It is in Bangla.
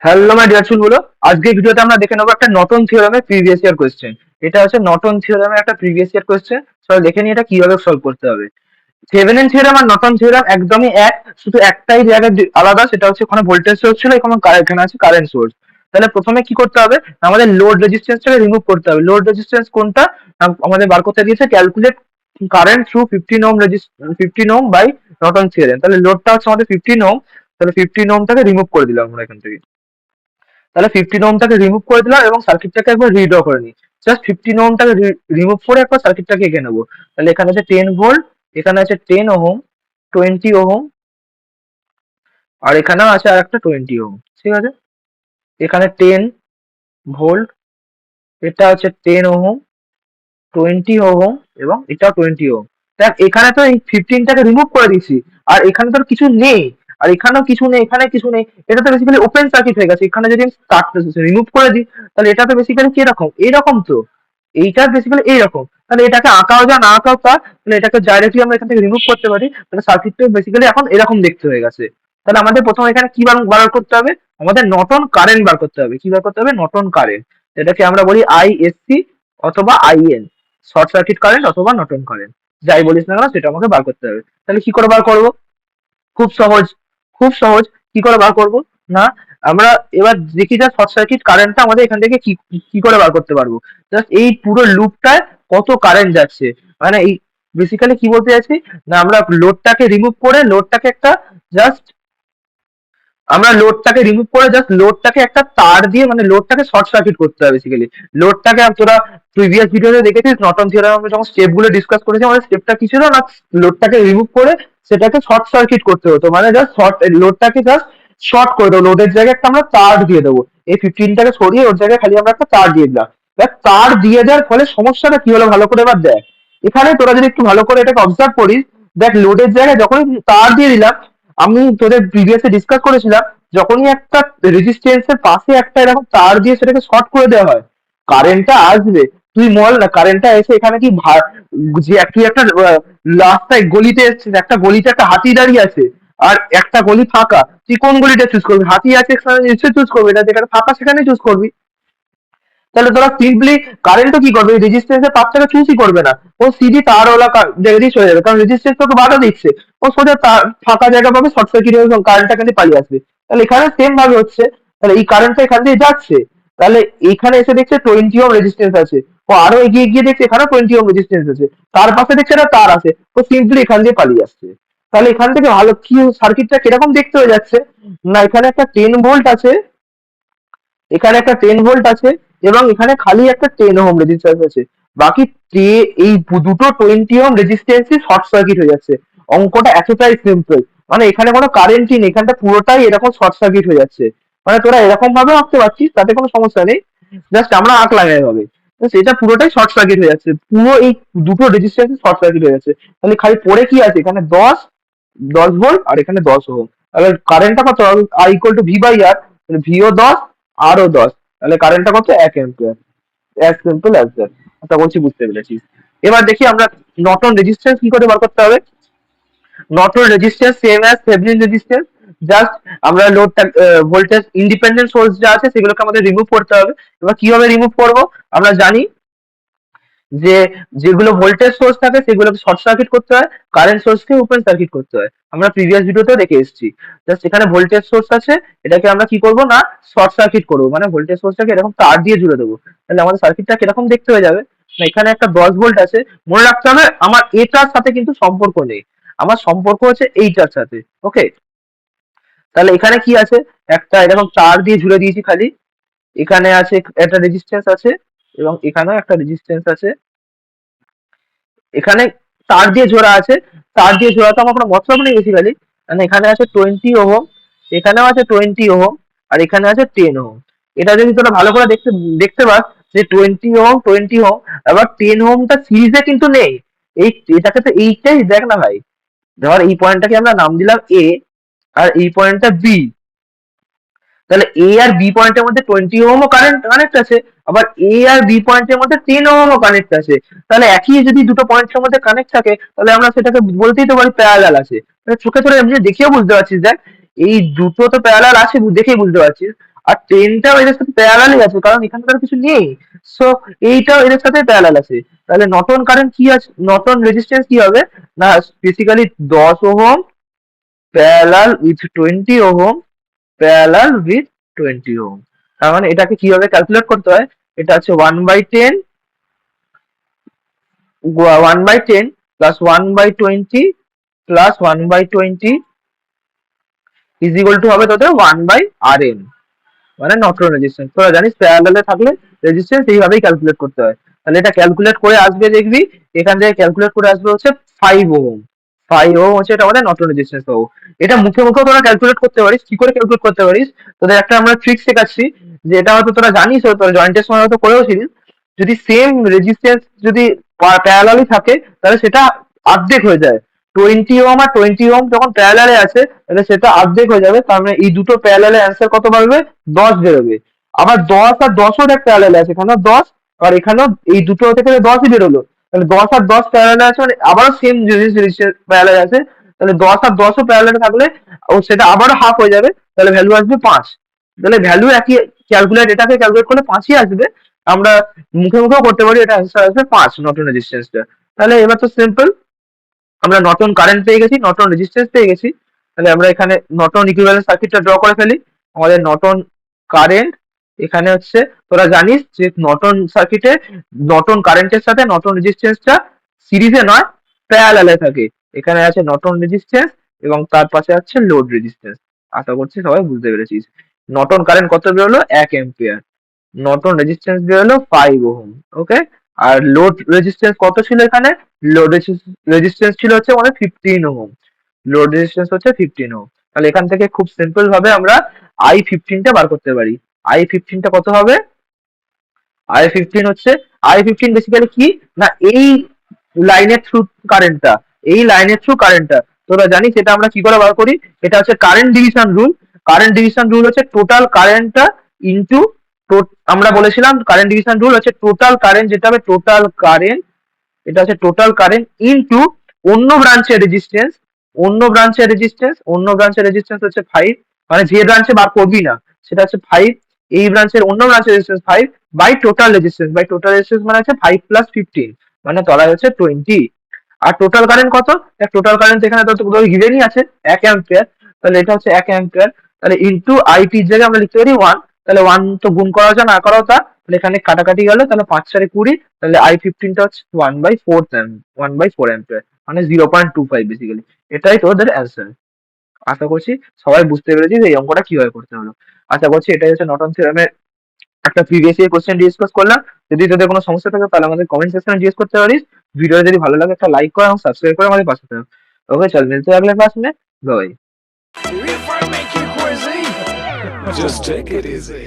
হ্যালো মাই ডিয়ার বলো। আজকে ভিডিওতে আমরা দেখে নেবো একটা নর্টন থিওরামের প্রিভিয়াস ইয়ার কোয়েশ্চেন। এটা হচ্ছে নর্টন থিওরামের একটা প্রিভিয়াস ইয়ার কোয়েশ্চেন। চলো দেখে নিই এটা কিভাবে সলভ করতে হবে। থেভেনিন থিওরাম আর নর্টন থিওরাম একদমই এক, শুধু একটাই জায়গায় আলাদা, সেটা হচ্ছে ওখানে ভোল্টেজ সোর্স ছিল, এখানে আছে কারেন্ট সোর্স। তাহলে প্রথমে কি করতে হবে, আমাদের লোড রেজিস্ট্যান্সটাকে রিমুভ করতে হবে। লোড রেজিস্ট্যান্স কোনটা আমাদের বার করতে দিয়েছে, calculate current through 15 ohm 15 ohm by Norton theorem. তাহলে লোডটা হচ্ছে আমাদের 15 ওহম। তাহলে 15 ওহমটাকে রিমুভ করে দিলাম আমরা এখান থেকে। তাহলে 15 ওহমটাকে রিমুভ করে দিলাম এবং সার্কিটটাকে একবার রিড্র করে নিই। জাস্ট 15 ওহমটাকে রিমুভ করে একবার সার্কিটটাকে এঁকে নেবো। তাহলে এখানে আছে 10 ভোল্ট, এখানে আছে 10 ওহম, 20 ওহম, আর এখানেও আছে আর একটা 20 ওহম। ঠিক আছে, এখানে 10 ভোল্ট, এটা আছে 10 ওহম, 20 ওহম, এবং এটাও 20 ওহম। দেখ এখানে তো এই 15টাকে রিমুভ করে দিয়েছি, আর এখানে তো আর কিছু নেই, আর এখানেও কিছু নেই, এখানে কিছু নেই। এটা তো বেসিক্যালি ওপেন সার্কিট হয়ে গেছে। এখানে যদি আমি রিমুভ করে দিই, তাহলে এটা তো বেসিক্যালি কি রকম, এইরকম তো। এইটা বেসিক্যালি এইরকম। তাহলে এটাকে আঁকাও যা না আঁকাও তা, তাহলে এটাকে ডাইরেক্টলি আমরা এখান থেকে রিমুভ করতে পারি। তাহলে সার্কিটটা বেসিক্যালি এখন এরকম দেখতে হয়ে গেছে। তাহলে আমাদের প্রথমে এখানে কি বার করতে হবে, আমাদের নর্টন কারেন্ট বার করতে হবে। কি বার করতে হবে, নর্টন কারেন্ট। এটাকে আমরা বলি আইএসসি অথবা আইএন, শর্ট সার্কিট কারেন্ট অথবা নর্টন কারেন্ট, যাই বলিস না কেন সেটা আমাকে বার করতে হবে। তাহলে কি করে বার করব, খুব সহজ, খুব সহজ। কি করে বার করব না, আমরা এবার দেখি যা শর্ট সার্কিট কারেন্টটা আমাদের এখান থেকে কি কি করে বার করতে পারবো। জাস্ট এই পুরো লুপটায় কত কারেন্ট যাচ্ছে, মানে এই বেসিক্যালি কি বলতে চাইছি, না আমরা লোডটাকে রিমুভ করে লোডটাকে একটা জাস্ট আমরা লোডটাকে রিমুভ করে জাস্ট লোডটাকে একটা তার দিয়ে, মানে লোডটাকে শর্ট সার্কিট করতে হবে বেসিক্যালি। লোডটাকে তোরা প্রিভিয়াস ভিডিওতে দেখেছিস, নর্টন থিওরাম আমরা যখন স্টেপ গুলো ডিসকাস করেছি, আমাদের স্টেপটা কি ছিল না, লোডটাকে রিমুভ করে সেটাকে শর্ট সার্কিট করতে হতো। মানে জাস্ট শর্ট, লোডটাকে জাস্ট শর্ট করে দেবো, লোডের জায়গায় একটা আমরা তার দিয়ে দেবো। এই 15টাকে সরিয়ে ওর জায়গায় খালি আমরা একটা তার দিয়ে দিলাম। দেখ তার দিয়ে দেওয়ার ফলে সমস্যাটা কি হলো, ভালো করে এবার দেখ। এখানে তোরা যদি একটু ভালো করে এটাকে অবজার্ভ করিস, দেখ লোডের জায়গায় যখন তার দিয়ে দিলাম, আমি তোদের প্রিভিয়াসে ডিসকাস করেছিলাম, যখনই একটা রেজিস্ট্যান্সের পাশে একটা এরকম তার দিয়ে সেটাকে শর্ট করে দেওয়া হয়, কারেন্টটা আসবে। তুই বল না, কারেন্টটা এসে এখানে কি যে তুই একটা রাস্তায় গলিতে এসছিস, একটা গলিতে একটা হাতি দাঁড়িয়ে আছে, আর একটা গলি ফাঁকা, তুই কোন গলিটা চুজ করবি? হাতি আছে নিশ্চয়ই চুজ করবি, এটা যেখানে ফাঁকা সেখানে চুজ করবি। তাহলে তোরা সিম্পলি কারেন্টও কি করবে, রেজিস্ট্যান্সের পাথটাকে চুজই করবে না, ও সিধি তারওয়ালা জায়গাতেই চলে যাবে, কারণ রেজিস্ট্যান্স তোকে বাধা দিচ্ছে। ও সোজা তার ফাঁকা জায়গা পাবে, শর্ট সার্কিট হয়ে কারেন্টটা এখানে পালিয়ে আসবে। তাহলে এখানে সেম ভাবে হচ্ছে, তাহলে এই কারেন্টটা এখান দিয়ে যাচ্ছে, তাহলে এইখানে এসে দেখছে 20 ওহম রেজিস্ট্যান্স আছে, ও আরো এগিয়ে গিয়ে দেখছে এখানেও 20 ওহম রেজিস্ট্যান্স আছে, তার পাশে দেখছে একটা তার আছে, ও সিম্পলি এখান দিয়ে পালিয়ে আসছে। তাহলে এখান থেকে ভালো কি সার্কিটটা কিরকম দেখতে হয়ে যাচ্ছে, না এখানে একটা 10 ভোল্ট আছে, এখানে একটা 10 ভোল্ট আছে, এবং এখানে খালি একটা 10 ওহম রেজিস্ট্যান্স আছে। বাকি এই দুটো 20 ওহম রেজিস্ট্যান্সই শর্ট সার্কিট হয়ে যাচ্ছে। অঙ্কটা এতটাই সিম্পল, মানে এখানে কোনো কারেন্টই নেই, এখানটা পুরোটাই এরকম শর্ট সার্কিট হয়ে যাচ্ছে। মানে তোরা এরকম ভাবে আঁকতে পারছিস, তাতে কোনো সমস্যা নেই, জাস্ট আমরা আঁক লাগাই হবে। তো সেটা পুরোটাই শর্ট সার্কিট হয়ে যাচ্ছে, পুরো এই দুটো রেজিস্ট্যান্স শর্ট সার্কিট হয়ে যাচ্ছে। তাহলে খালি পড়ে কি আছে, এখানে 10 ভোল্ট আর এখানে 10 ওহম। তাহলে কারেন্টটা কত, I equal to V by R, ভিও 10 আরও 10, তাহলে কারেন্টটা কত, 1 ampere. As simple as that. আশা করছি বুঝতে পেরেছিস। এবার দেখি আমরা নর্টন রেজিস্ট্যান্স কি করে বার করতে হবে। Norton resistance same as Thevenin resistance, just আমরা লোডটা ভোল্টেজ ইন্ডিপেন্ডেন্ট সোর্স যা আছে সেগুলোকে আমাদের রিমুভ করতে হবে। এবার কিভাবে রিমুভ করব, আমরা জানি যে যেগুলো ভোল্টেজ সোর্স থাকে সেগুলোকে শর্ট সার্কিট করতে হয়, কারেন্ট সোর্সকে ওপেন সার্কিট করতে হয়। আমরা প্রিভিয়াস ভিডিওতেও দেখে এসেছি। জাস্ট এখানে ভোল্টেজ সোর্স আছে, এটাকে আমরা কি করব না, শর্ট সার্কিট করবো, মানে ভোল্টেজ সোর্সটাকে এরকম তার দিয়ে জুড়ে দেবো। তাহলে আমাদের সার্কিটটা কিরকম দেখতে হয়ে যাবে, না এখানে একটা 10 ভোল্ট আছে। মনে রাখতে হবে আমার এটার সাথে কিন্তু সম্পর্ক নেই, আমার সম্পর্ক হচ্ছে এইটার সাথে। ওকে, তাহলে এখানে কি আছে, একটা এরকম তার দিয়ে জুড়ে দিয়েছি খালি, এখানে আছে একটা রেজিস্ট্যান্স আছে, এবং এখানেও একটা রেজিস্ট্যান্স আছে। এখানে তার দিয়ে জোড়া আছে, তার দিয়ে জোড়া তো আমার কোনো মতলব নেই বেসিক্যালি, মানে এখানে আছে 20 ওহম, এখানেও আছে 20 ওহম, আর এখানে আছে 10 ওহম। এটা যদি তোরা ভালো করে দেখতে দেখতে পাস, যে 20 ওহম 20 ওহম, আবার 10 ওহমটা সিরিজে কিন্তু নেই। এই এটাকে তো এইটাই দেখ না ভাই, ধর এই পয়েন্টটাকে আমরা নাম দিলাম এ, আর এই পয়েন্টটা বি। তাহলে এ আর বি পয়েন্টের মধ্যে 20 ওহমও কানেক্ট আছে, আবার এ আর বি পয়েন্টের মধ্যে 10 ওহমও কানেক্ট আছে। তাহলে একই যদি দুটো পয়েন্টের মধ্যে কানেক্ট থাকে, তাহলে আমরা সেটাকে বলতেই তো পারি প্যারালাল আছে। মানে চোখে তোরা এমনি দেখেও বুঝতে পারছিস, দেখ এই দুটো তো প্যারালাল আছে, দেখেই বুঝতে পারছিস। আর 10টাও এদের সাথে প্যারালালই আছে, কারণ এখানে তো আর কিছু নেই। সো এইটাও এদের সাথে প্যারালাল আছে। তাহলে নর্টন কারেন্ট কি আছে, নর্টন রেজিস্ট্যান্স কি হবে না, basically 10 ohm parallel with 20 ohm parallel with 20 ohm. তার মানে এটাকে কিভাবে ক্যালকুলেট করতে হয়, এটা হচ্ছে 1/10 plus 1/20 plus 1/20 is equal to হবে তোদের 1/Rn, মানে নর্টন রেজিস্ট্যান্স। তোরা জানিস প্যারালালে থাকলে রেজিস্ট্যান্স এইভাবেই ক্যালকুলেট করতে হয়। তাহলে এটা ক্যালকুলেট করে আসবে, দেখবি এখান থেকে ক্যালকুলেট করে আসবে হচ্ছে 5 ওহম। 5 ওহম হচ্ছে এটা আমাদের নর্টন রেজিস্ট্যান্স পাবো। এটা মুখে মুখেও তোরা ক্যালকুলেট করতে পারিস। কি করে ক্যালকুলেট করতে পারিস, তোদের একটা আমরা ট্রিক শেখাচ্ছি, যে এটা হয়তো তোরা জানিস, হয়তো তোরা জয়েন্টের সময় হয়তো করেওছিলিস। যদি সেম রেজিস্ট্যান্স যদি প্যারালালি থাকে, তাহলে সেটা অর্ধেক হয়ে যায়। 20 ওহম আর 20 ওহম যখন প্যারালালে আছে, তাহলে সেটা অর্ধেক হয়ে যাবে। তার মানে এই দুটো প্যারালালে অ্যান্সার কত পারবে, 10 বেরোবে। আবার 10 আর 10ও দেখ প্যারালালে আছে, এখানেও 10 আর এখানেও, এই দুটো থেকে 10ই বেরোলো। তাহলে 10 আর 10 প্যারালালে আছে, মানে আবারও সেম জিনিস প্যারালালে আছে। তাহলে 10 আর 10ও প্যারালালে থাকলে ও সেটা আবারও হাফ হয়ে যাবে, তাহলে ভ্যালু আসবে 5। তাহলে ভ্যালু একই, ক্যালকুলেট এটাকে ক্যালকুলেট করলে 5ই আসবে। আমরা মুখে মুখেও করতে পারি, এটা অ্যান্সার আসবে 5 নর্টন রেজিস্ট্যান্সটা। তাহলে এবার তো সিম্পল, আমরা নর্টন কারেন্ট পেয়ে গেছি, নর্টন রেজিস্ট্যান্স পেয়ে গেছি। তাহলে আমরা এখানে নর্টন ইকুইভ্যালেন্ট সার্কিটটা ড্র করে ফেলি। আমাদের নর্টন কারেন্ট এখানে হচ্ছে, তোরা জানিস যে নর্টন সার্কিটে নর্টন কারেন্টের সাথে নর্টন রেজিস্ট্যান্সটা সিরিজে নয়, প্যারালালে থাকে। এখানে আছে নর্টন রেজিস্ট্যান্স এবং তার পাশে আছে লোড রেজিস্ট্যান্স। আশা করছি সবাই বুঝতে পেরেছিস। নর্টন কারেন্ট কত বেরোলো, 1 অ্যাম্পিয়ার। নর্টন রেজিস্ট্যান্স বেরোলো 5 ওহম। ওকে। আর লোড রেজিস্ট্যান্স কত ছিল এখানে, লোড রেজিস্ট্যান্স ছিল হচ্ছে মানে 15 ওহম। লোড রেজিস্ট্যান্স হচ্ছে 15 ওহম। তাহলে এখান থেকে খুব সিম্পল ভাবে আমরা I15টা বার করতে পারি। I15টা কত হবে, I15 হচ্ছে, I15 বেসিক্যালি কি না, এই লাইনের থ্রু কারেন্টটা, এই লাইনের থ্রু কারেন্টটা তোরা জানিস এটা আমরা কি করে বার করি। এটা হচ্ছে current division rule. Current division rule হচ্ছে টোটাল কারেন্টটা ইনটু, আমরা বলেছিলাম কারেন্ট ডিভিশন রুল হচ্ছে টোটাল কারেন্ট, যেটা হবে টোটাল কারেন্ট, এটা হচ্ছে টোটাল কারেন্ট ইনটু অন্য ব্রাঞ্চের রেজিস্ট্যান্স। অন্য ব্রাঞ্চের রেজিস্ট্যান্স হচ্ছে 5, মানে যে ব্রাঞ্চে বার করবি না সেটা হচ্ছে 5। এই ব্রাঞ্চের অন্য ব্রাঞ্চের রেজিস্ট্যান্স 5 বাই টোটাল রেজিস্ট্যান্স, মানে হচ্ছে 5 + 15, মানে তলায় হচ্ছে 20। আর টোটাল কারেন্ট কত, টোটাল কারেন্ট এখানে তো তোদের গিভেনই আছে 1 অ্যাম্পিয়ার। তাহলে এটা হচ্ছে 1 অ্যাম্পিয়ার। তাহলে ইনটু আইটির জায়গায় আমরা লিখতে পারি 1। তাহলে 1 তো গুণ করা যায় না করাও তা, তাহলে এখানে কাটাকাটি গেল, তাহলে 5×4 = 20। তাহলে I15টা হচ্ছে 1/4 অ্যাম্পিয়ার, মানে 0.25 বেসিক্যালি। এটাই তোদের অ্যান্সার। আশা করছি সবাই বুঝতে পেরেছিস এই অঙ্কটা কিভাবে করতে হলো। আশা করছি এটাই হচ্ছে নর্টন থিওরেমের একটা প্রিভিয়াস ইয়ার কোশ্চেন ডিসকাস করলাম। যদি তোদের কোনো সমস্যা থাকে তাহলে আমাদের কমেন্ট সেকশনে জিজ্ঞেস করতে পারিস। ভিডিও যদি ভালো লাগে একটা লাইক কর এবং সাবস্ক্রাইব করে আমাদের পাশে থাক। ওকে চল, মিলতে হবে अगले क्लास में। Bye. If I make you crazy, just take it easy.